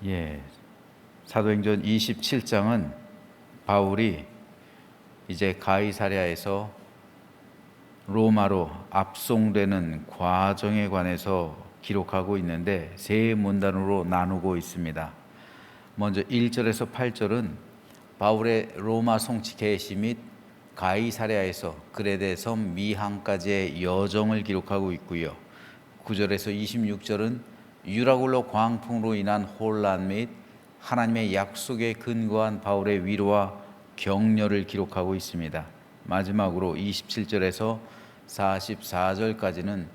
예, 사도행전 27장은 바울이 이제 가이사랴에서 로마로 압송되는 과정에 관해서 기록하고 있는데 세 문단으로 나누고 있습니다. 먼저 1절에서 8절은 바울의 로마 송치 개시 및 가이사랴에서 그레데 섬 미항까지의 여정을 기록하고 있고요. 9절에서 26절은 유라굴로 광풍으로 인한 혼란 및 하나님의 약속에 근거한 바울의 위로와 격려를 기록하고 있습니다. 마지막으로 27절에서 44절까지는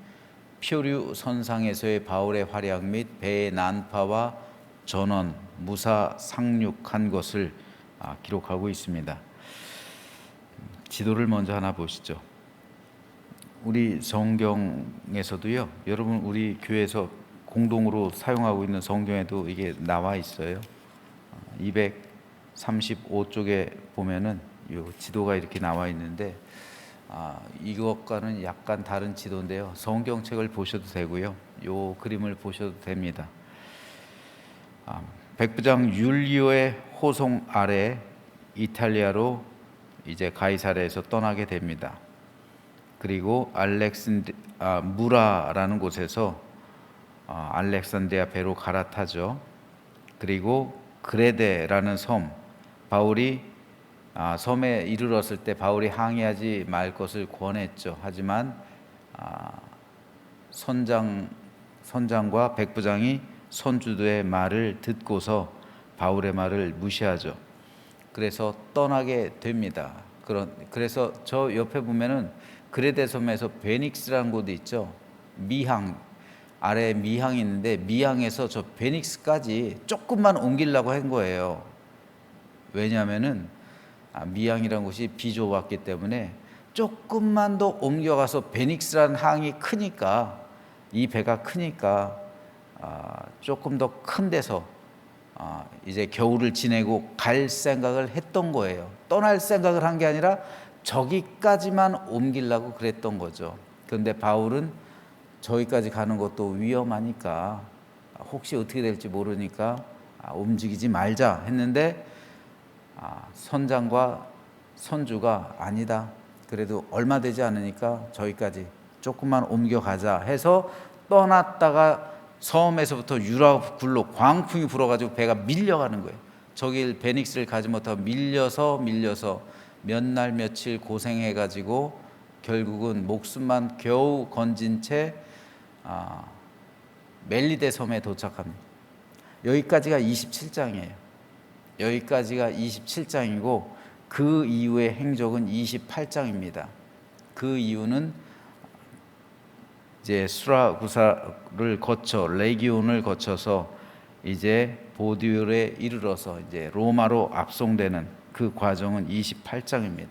표류 선상에서의 바울의 활약 및 배의 난파와 전원, 무사 상륙한 것을 기록하고 있습니다. 지도를 먼저 하나 보시죠. 우리 성경에서도요, 여러분 우리 교회에서 공동으로 사용하고 있는 성경에도 이게 나와 있어요. 235쪽에 보면은 이 지도가 이렇게 나와 있는데 이것과는 약간 다른 지도인데요. 성경책을 보셔도 되고요. 이 그림을 보셔도 됩니다. 백부장 율리오의 호송 아래 이탈리아로 이제 가이사랴에서 떠나게 됩니다. 그리고 무라라는 곳에서 알렉산드리아 배로 갈아타죠. 그리고 그레데라는 섬, 바울이 섬에 이르렀을 때 바울이 항해하지 말 것을 권했죠. 하지만 선장과 백부장이 선주들의 말을 듣고서 바울의 말을 무시하죠. 그래서 떠나게 됩니다. 그래서 저 옆에 보면은 그레데 섬에서 베닉스라는 곳이 있죠. 미항 아래에 미항이 있는데 미항에서 저 베닉스까지 조금만 옮기려고 한 거예요. 왜냐하면은 미항이라는 곳이 비좁았기 때문에 조금만 더 옮겨가서 베닉스라는 항이 크니까 이 배가 크니까 조금 더 큰 데서 이제 겨울을 지내고 갈 생각을 했던 거예요. 떠날 생각을 한 게 아니라 저기까지만 옮기려고 그랬던 거죠. 그런데 바울은 저기까지 가는 것도 위험하니까 혹시 어떻게 될지 모르니까 움직이지 말자 했는데 선장과 선주가 아니다. 그래도 얼마 되지 않으니까 저기까지 조금만 옮겨가자 해서 떠났다가 섬에서부터 유라굴로 광풍이 불어가지고 배가 밀려가는 거예요. 저길 베닉스를 가지 못하고 밀려서 몇 날 며칠 고생해가지고 결국은 목숨만 겨우 건진 채 멜리데 섬에 도착합니다. 여기까지가 27장이에요. 여기까지가 27장이고 그 이후의 행적은 28장입니다. 그 이유는 이제 수라구사를 거쳐 레기온을 거쳐서 이제 보디올에 이르러서 이제 로마로 압송되는 그 과정은 28장입니다.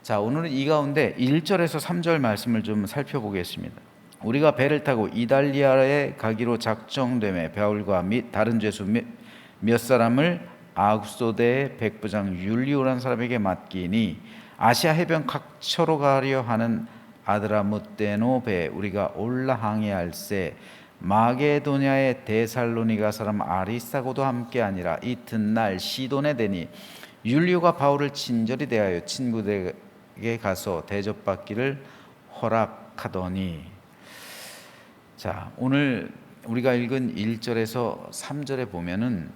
자, 오늘은 이 가운데 1절에서 3절 말씀을 좀 살펴보겠습니다. 우리가 배를 타고 이달리아에 가기로 작정되매 바울과 및 다른 죄수 몇 사람을 아구소대의 백부장 율리오라는 사람에게 맡기니 아시아 해변 각처로 가려 하는 아드라무떼노 배에 우리가 올라 항해할세 마게도냐의 데살로니가 사람 아리스타고도 함께 아니라 이튿날 시돈에 되니 율리오가 바울을 친절히 대하여 친구들에게 가서 대접받기를 허락하더니. 자, 오늘 우리가 읽은 1절에서 3절에 보면은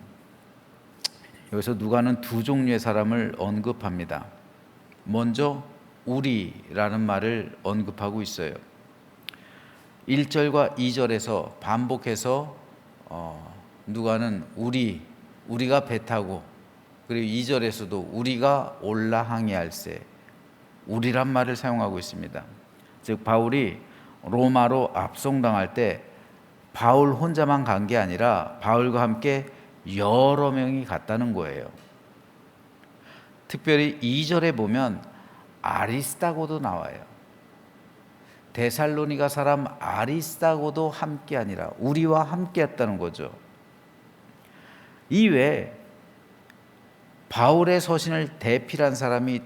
여기서 누가는 두 종류의 사람을 언급합니다. 먼저 우리라는 말을 언급하고 있어요. 1절과 2절에서 반복해서 누가는 우리가 배 타고, 그리고 2절에서도 우리가 올라 항해할세, 우리란 말을 사용하고 있습니다. 즉 바울이 로마로 압송당할 때 바울 혼자만 간 게 아니라 바울과 함께 여러 명이 갔다는 거예요. 특별히 2절에 보면 아리스타고도 나와요. 데살로니가 사람 아리스타고도 함께 아니라 우리와 함께 했다는 거죠. 이외에 바울의 서신을 대필한 사람이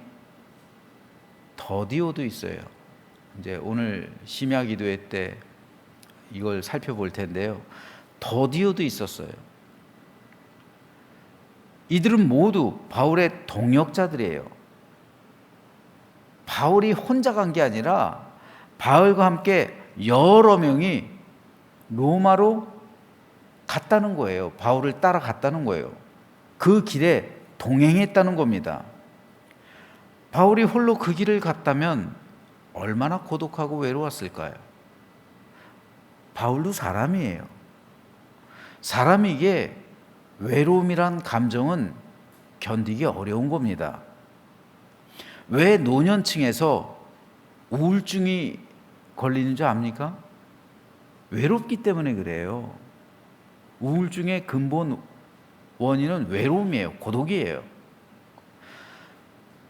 더디오도 있어요. 이제 오늘 심야 기도회 때 이걸 살펴볼 텐데요. 더디오도 있었어요. 이들은 모두 바울의 동역자들이에요. 바울이 혼자 간 게 아니라 바울과 함께 여러 명이 로마로 갔다는 거예요. 바울을 따라갔다는 거예요. 그 길에 동행했다는 겁니다. 바울이 홀로 그 길을 갔다면 얼마나 고독하고 외로웠을까요? 바울도 사람이에요. 사람이기에 외로움이란 감정은 견디기 어려운 겁니다. 왜 노년층에서 우울증이 걸리는 줄 압니까? 외롭기 때문에 그래요. 우울증의 근본 원인은 외로움이에요. 고독이에요.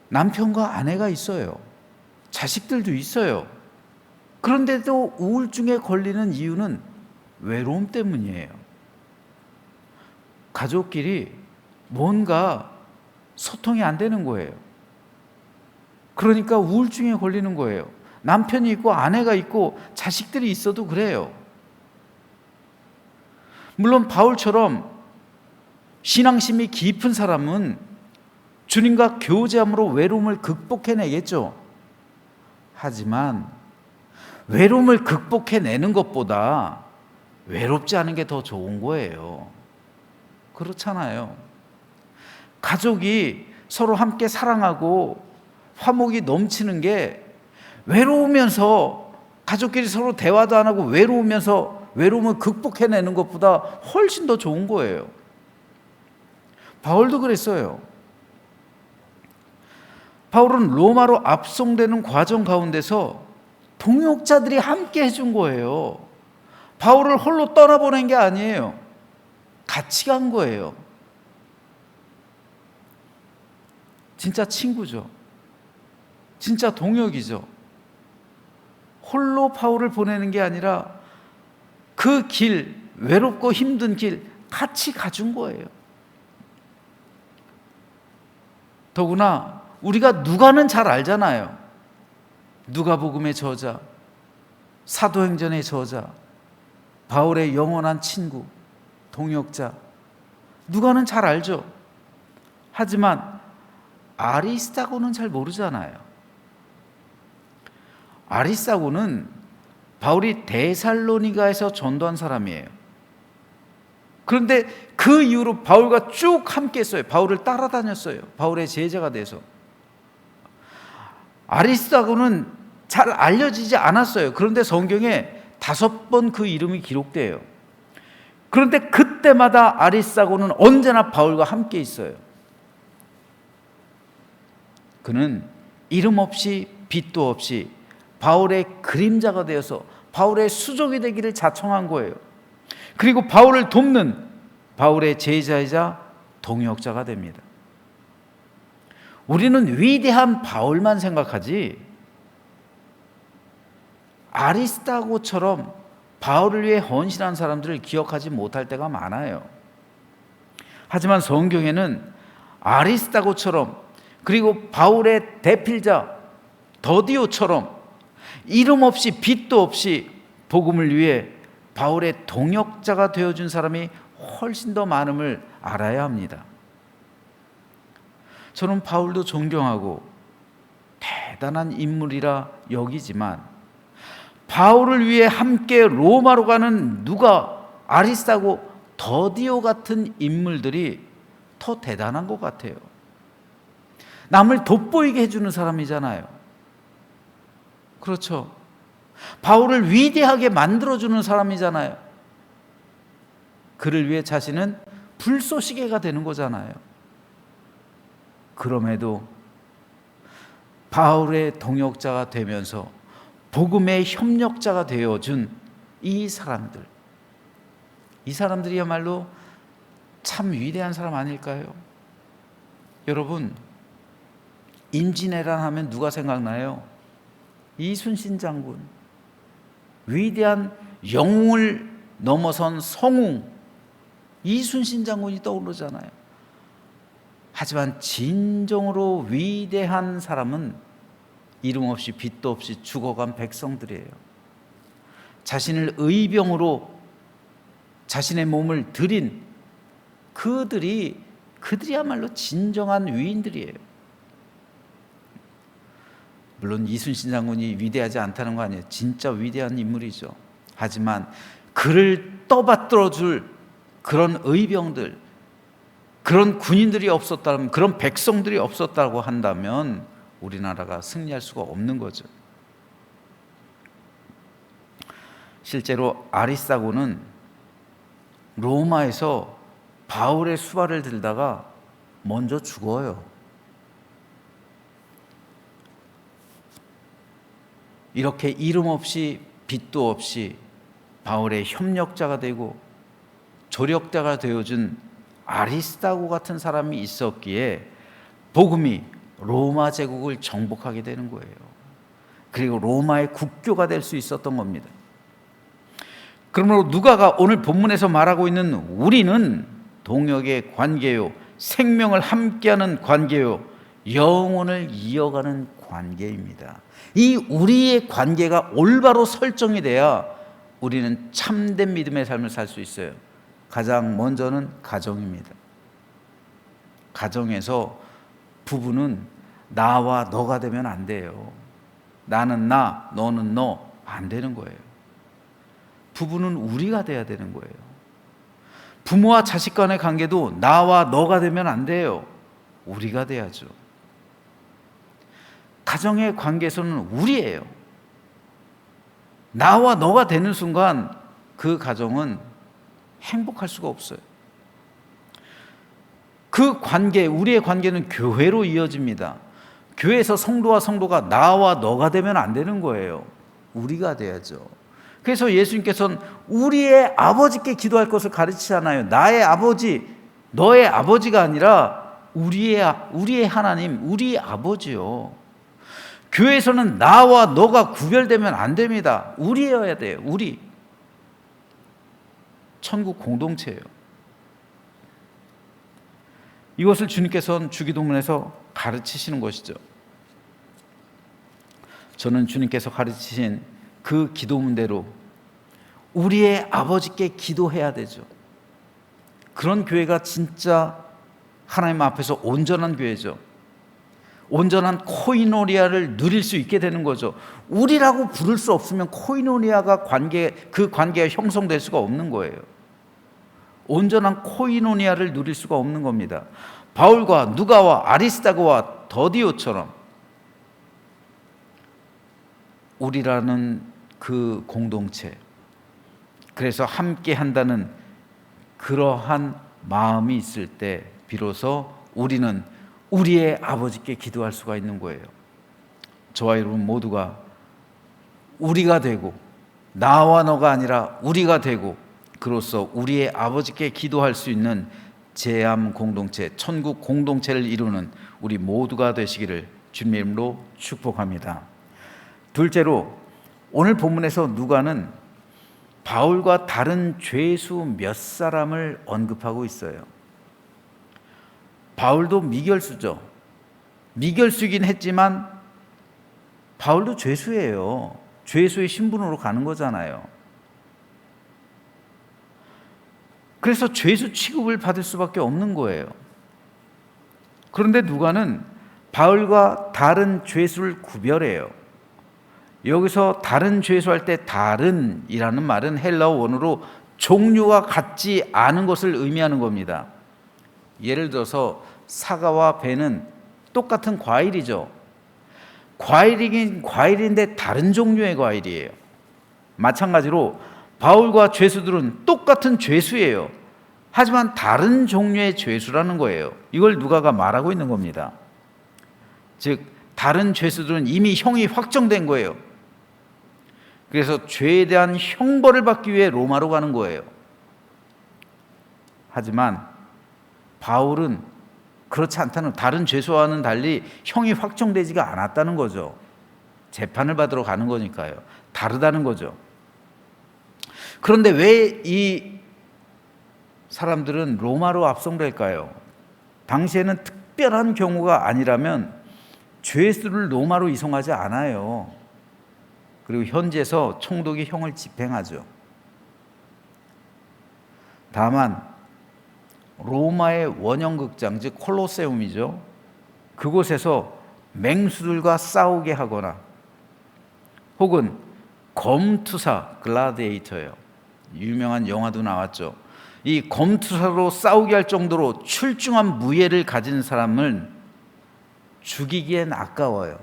남편과 아내가 있어요. 자식들도 있어요. 그런데도 우울증에 걸리는 이유는 외로움 때문이에요. 가족끼리 뭔가 소통이 안 되는 거예요. 그러니까 우울증에 걸리는 거예요. 남편이 있고 아내가 있고 자식들이 있어도 그래요. 물론 바울처럼 신앙심이 깊은 사람은 주님과 교제함으로 외로움을 극복해내겠죠. 하지만 외로움을 극복해내는 것보다 외롭지 않은 게 더 좋은 거예요. 그렇잖아요. 가족이 서로 함께 사랑하고 화목이 넘치는 게 외로우면서 가족끼리 서로 대화도 안 하고 외로우면서 외로움을 극복해내는 것보다 훨씬 더 좋은 거예요. 바울도 그랬어요. 바울은 로마로 압송되는 과정 가운데서 동역자들이 함께 해준 거예요. 바울을 홀로 떠나보낸 게 아니에요. 같이 간 거예요. 진짜 친구죠. 진짜 동역이죠. 홀로 바울을 보내는 게 아니라 그 길, 외롭고 힘든 길 같이 가준 거예요. 더구나 우리가 누가는 잘 알잖아요. 누가복음의 저자, 사도행전의 저자, 바울의 영원한 친구, 동역자, 누가는 잘 알죠. 하지만 아리스다고는 잘 모르잖아요. 아리스다고는 바울이 데살로니가에서 전도한 사람이에요. 그런데 그 이후로 바울과 쭉 함께 했어요. 바울을 따라다녔어요. 바울의 제자가 돼서. 아리스다고는 잘 알려지지 않았어요. 그런데 성경에 5번 그 이름이 기록돼요. 그런데 그때마다 아리스다고는 언제나 바울과 함께 있어요. 그는 이름 없이 빛도 없이 바울의 그림자가 되어서 바울의 수족이 되기를 자청한 거예요. 그리고 바울을 돕는 바울의 제자이자 동역자가 됩니다. 우리는 위대한 바울만 생각하지 아리스다고처럼 바울을 위해 헌신한 사람들을 기억하지 못할 때가 많아요. 하지만 성경에는 아리스다고처럼 그리고 바울의 대필자 더디오처럼 이름 없이 빛도 없이 복음을 위해 바울의 동역자가 되어준 사람이 훨씬 더 많음을 알아야 합니다. 저는 바울도 존경하고 대단한 인물이라 여기지만 바울을 위해 함께 로마로 가는 누가, 아리스다고, 더디오 같은 인물들이 더 대단한 것 같아요. 남을 돋보이게 해주는 사람이잖아요. 그렇죠. 바울을 위대하게 만들어주는 사람이잖아요. 그를 위해 자신은 불쏘시개가 되는 거잖아요. 그럼에도 바울의 동역자가 되면서 복음의 협력자가 되어준 이 사람들이야말로 참 위대한 사람 아닐까요? 여러분, 임진왜란 하면 누가 생각나요? 이순신 장군, 위대한 영웅을 넘어선 성웅 이순신 장군이 떠오르잖아요. 하지만 진정으로 위대한 사람은 이름 없이 빛도 없이 죽어간 백성들이에요. 자신을 의병으로 자신의 몸을 드린 그들이 그들이야말로 진정한 위인들이에요. 물론 이순신 장군이 위대하지 않다는 거 아니에요. 진짜 위대한 인물이죠. 하지만 그를 떠받들어 줄 그런 의병들, 그런 군인들이 없었다면, 그런 백성들이 없었다고 한다면 우리나라가 승리할 수가 없는 거죠. 실제로 아리스타고는 로마에서 바울의 수발을 들다가 먼저 죽어요. 이렇게 이름 없이 빚도 없이 바울의 협력자가 되고 조력자가 되어준 아리스타고 같은 사람이 있었기에 복음이 로마 제국을 정복하게 되는 거예요. 그리고 로마의 국교가 될 수 있었던 겁니다. 그러므로 누가가 오늘 본문에서 말하고 있는 우리는 동역의 관계요, 생명을 함께하는 관계요, 영혼을 이어가는 관계입니다. 이 우리의 관계가 올바로 설정이 돼야 우리는 참된 믿음의 삶을 살 수 있어요. 가장 먼저는 가정입니다. 가정에서 부부는 나와 너가 되면 안 돼요. 나는 나, 너는 너, 안 되는 거예요. 부부는 우리가 돼야 되는 거예요. 부모와 자식 간의 관계도 나와 너가 되면 안 돼요. 우리가 돼야죠. 가정의 관계에서는 우리예요. 나와 너가 되는 순간 그 가정은 행복할 수가 없어요. 그 관계, 우리의 관계는 교회로 이어집니다. 교회에서 성도와 성도가 나와 너가 되면 안 되는 거예요. 우리가 돼야죠. 그래서 예수님께서는 우리의 아버지께 기도할 것을 가르치잖아요. 나의 아버지, 너의 아버지가 아니라 우리의 하나님, 우리 아버지요. 교회에서는 나와 너가 구별되면 안 됩니다. 우리여야 돼요. 우리. 천국 공동체예요. 이것을 주님께서는 주기도문에서 가르치시는 것이죠. 저는 주님께서 가르치신 그 기도문대로 우리의 아버지께 기도해야 되죠. 그런 교회가 진짜 하나님 앞에서 온전한 교회죠. 온전한 코이노니아를 누릴 수 있게 되는 거죠. 우리라고 부를 수 없으면 코이노니아가 그 관계가 형성될 수가 없는 거예요. 온전한 코이노니아를 누릴 수가 없는 겁니다. 바울과 누가와 아리스타고와 더디오처럼 우리라는 그 공동체, 그래서 함께 한다는 그러한 마음이 있을 때 비로소 우리는 우리의 아버지께 기도할 수가 있는 거예요. 저와 여러분 모두가 우리가 되고 나와 너가 아니라 우리가 되고 그로써 우리의 아버지께 기도할 수 있는 제암 공동체, 천국 공동체를 이루는 우리 모두가 되시기를 주님의 이름으로 축복합니다. 둘째로 오늘 본문에서 누가는 바울과 다른 죄수 몇 사람을 언급하고 있어요. 바울도 미결수죠. 미결수이긴 했지만 바울도 죄수예요. 죄수의 신분으로 가는 거잖아요. 그래서 죄수 취급을 받을 수밖에 없는 거예요. 그런데 누가는 바울과 다른 죄수를 구별해요. 여기서 다른 죄수할 때 다른이라는 말은 헬라어 원어로 종류와 같지 않은 것을 의미하는 겁니다. 예를 들어서 사과와 배는 똑같은 과일이죠. 과일이긴 과일인데 다른 종류의 과일이에요. 마찬가지로 바울과 죄수들은 똑같은 죄수예요. 하지만 다른 종류의 죄수라는 거예요. 이걸 누가가 말하고 있는 겁니다. 즉 다른 죄수들은 이미 형이 확정된 거예요. 그래서 죄에 대한 형벌을 받기 위해 로마로 가는 거예요. 하지만 바울은 그렇지 않다는, 다른 죄수와는 달리 형이 확정되지가 않았다는 거죠. 재판을 받으러 가는 거니까요. 다르다는 거죠. 그런데 왜 이 사람들은 로마로 압송될까요? 당시에는 특별한 경우가 아니라면 죄수를 로마로 이송하지 않아요. 그리고 현지에서 총독이 형을 집행하죠. 다만 로마의 원형극장, 즉 콜로세움이죠. 그곳에서 맹수들과 싸우게 하거나 혹은 검투사, 글라디에이터예요. 유명한 영화도 나왔죠. 이 검투사로 싸우게 할 정도로 출중한 무예를 가진 사람을 죽이기엔 아까워요.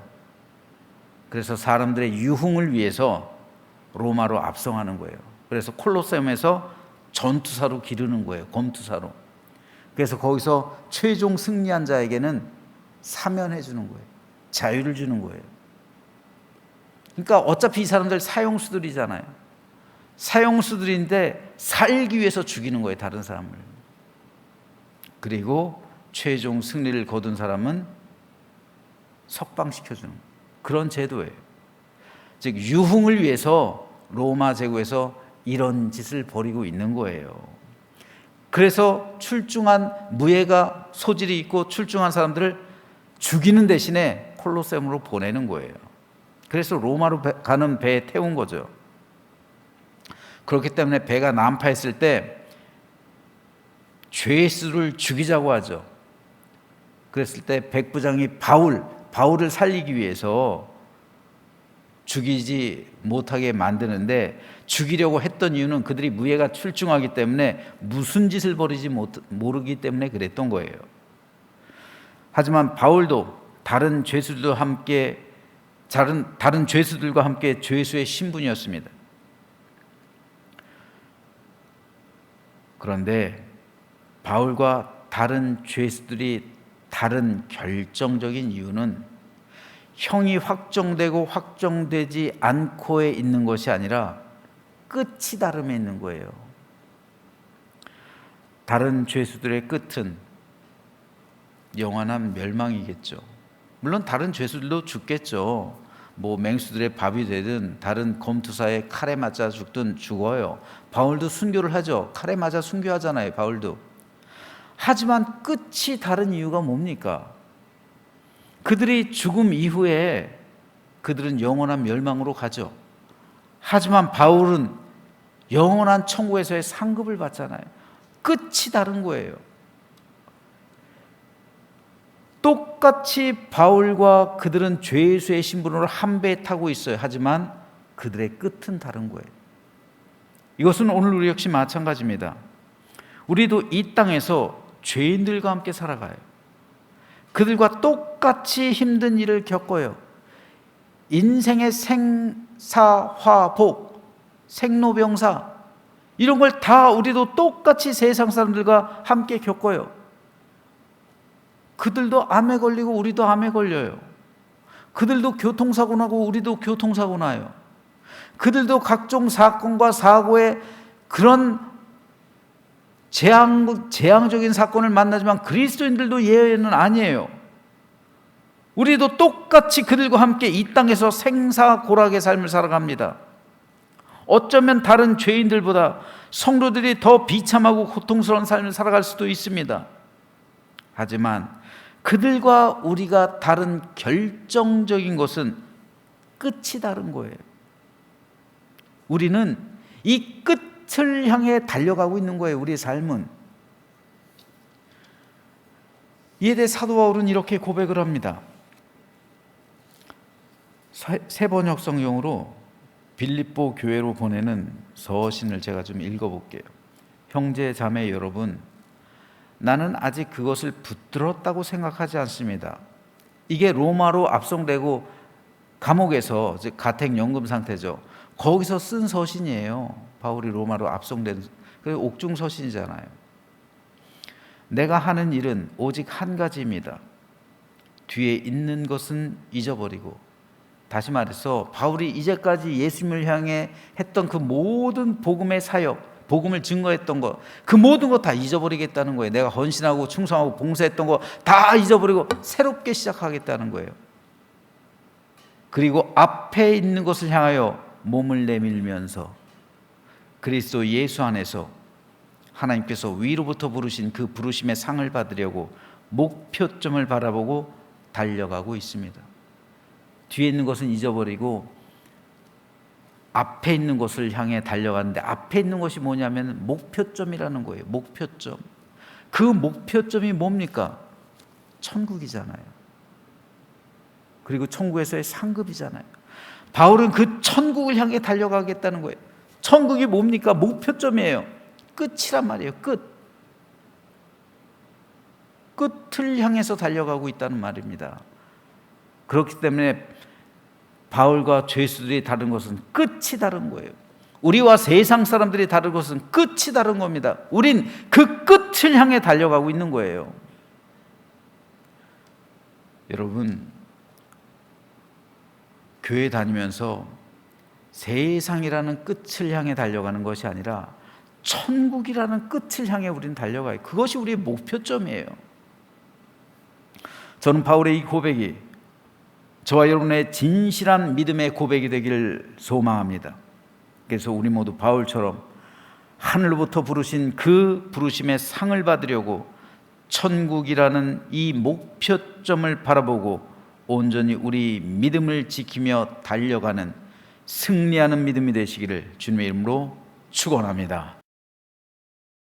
그래서 사람들의 유흥을 위해서 로마로 압송하는 거예요. 그래서 콜로세움에서 전투사로 기르는 거예요. 검투사로. 그래서 거기서 최종 승리한 자에게는 사면해 주는 거예요. 자유를 주는 거예요. 그러니까 어차피 이 사람들 사형수들이잖아요. 사형수들인데 살기 위해서 죽이는 거예요, 다른 사람을. 그리고 최종 승리를 거둔 사람은 석방시켜주는 그런 제도예요. 즉 유흥을 위해서 로마 제국에서 이런 짓을 벌이고 있는 거예요. 그래서 출중한 무예가 소질이 있고 출중한 사람들을 죽이는 대신에 콜로세움으로 보내는 거예요. 그래서 로마로 가는 배에 태운 거죠. 그렇기 때문에 배가 난파했을 때 죄수를 죽이자고 하죠. 그랬을 때 백부장이 바울을 살리기 위해서 죽이지 못하게 만드는데, 죽이려고 했던 이유는 그들이 무예가 출중하기 때문에 무슨 짓을 벌이지 모르기 때문에 그랬던 거예요. 하지만 바울도 다른 죄수들과 함께 죄수의 신분이었습니다. 그런데 바울과 다른 죄수들이 다른 결정적인 이유는 형이 확정되고 확정되지 않고에 있는 것이 아니라 끝이 다름에 있는 거예요. 다른 죄수들의 끝은 영원한 멸망이겠죠. 물론 다른 죄수들도 죽겠죠. 뭐 맹수들의 밥이 되든 다른 검투사의 칼에 맞아 죽든 죽어요. 바울도 순교를 하죠. 칼에 맞아 순교하잖아요, 바울도. 하지만 끝이 다른 이유가 뭡니까? 그들이 죽음 이후에 그들은 영원한 멸망으로 가죠. 하지만 바울은 영원한 천국에서의 상급을 받잖아요. 끝이 다른 거예요. 똑같이 바울과 그들은 죄수의 신분으로 한 배에 타고 있어요. 하지만 그들의 끝은 다른 거예요. 이것은 오늘 우리 역시 마찬가지입니다. 우리도 이 땅에서 죄인들과 함께 살아가요. 그들과 똑같이 힘든 일을 겪어요. 인생의 생사화복, 생로병사, 이런 걸 다 우리도 똑같이 세상 사람들과 함께 겪어요. 그들도 암에 걸리고 우리도 암에 걸려요. 그들도 교통사고 나고 우리도 교통사고 나요. 그들도 각종 사건과 사고에 그런 재앙적인 사건을 만나지만 그리스도인들도 예외는 아니에요. 우리도 똑같이 그들과 함께 이 땅에서 생사고락의 삶을 살아갑니다. 어쩌면 다른 죄인들보다 성도들이 더 비참하고 고통스러운 삶을 살아갈 수도 있습니다. 하지만 그들과 우리가 다른 결정적인 것은 끝이 다른 거예요. 우리는 이 끝을 향해 달려가고 있는 거예요. 우리의 삶은. 이에 대해 사도 바울은 이렇게 고백을 합니다. 새 번역 성경으로 빌립보 교회로 보내는 서신을 제가 좀 읽어볼게요. 형제 자매 여러분, 나는 아직 그것을 붙들었다고 생각하지 않습니다. 이게 로마로 압송되고 감옥에서, 즉 가택연금 상태죠. 거기서 쓴 서신이에요. 바울이 로마로 압송된, 옥중 서신이잖아요. 내가 하는 일은 오직 한 가지입니다. 뒤에 있는 것은 잊어버리고, 다시 말해서 바울이 이제까지 예수님을 향해 했던 그 모든 복음의 사역, 복음을 증거했던 것, 그 모든 것 다 잊어버리겠다는 거예요. 내가 헌신하고 충성하고 봉사했던 거 다 잊어버리고 새롭게 시작하겠다는 거예요. 그리고 앞에 있는 것을 향하여 몸을 내밀면서 그리스도 예수 안에서 하나님께서 위로부터 부르신 그 부르심의 상을 받으려고 목표점을 바라보고 달려가고 있습니다. 뒤에 있는 것은 잊어버리고 앞에 있는 것을 향해 달려가는데, 앞에 있는 것이 뭐냐면 목표점이라는 거예요. 목표점. 그 목표점이 뭡니까? 천국이잖아요. 그리고 천국에서의 상급이잖아요. 바울은 그 천국을 향해 달려가겠다는 거예요. 천국이 뭡니까? 목표점이에요. 끝이란 말이에요. 끝을 향해서 달려가고 있다는 말입니다. 그렇기 때문에 바울과 죄수들이 다른 것은 끝이 다른 거예요. 우리와 세상 사람들이 다른 것은 끝이 다른 겁니다. 우린 그 끝을 향해 달려가고 있는 거예요. 여러분, 교회 다니면서 세상이라는 끝을 향해 달려가는 것이 아니라 천국이라는 끝을 향해 우리는 달려가요. 그것이 우리의 목표점이에요. 저는 바울의 이 고백이 저와 여러분의 진실한 믿음의 고백이 되기를 소망합니다. 그래서 우리 모두 바울처럼 하늘로부터 부르신 그 부르심의 상을 받으려고 천국이라는 이 목표점을 바라보고 온전히 우리 믿음을 지키며 달려가는 승리하는 믿음이 되시기를 주님의 이름으로 축원합니다.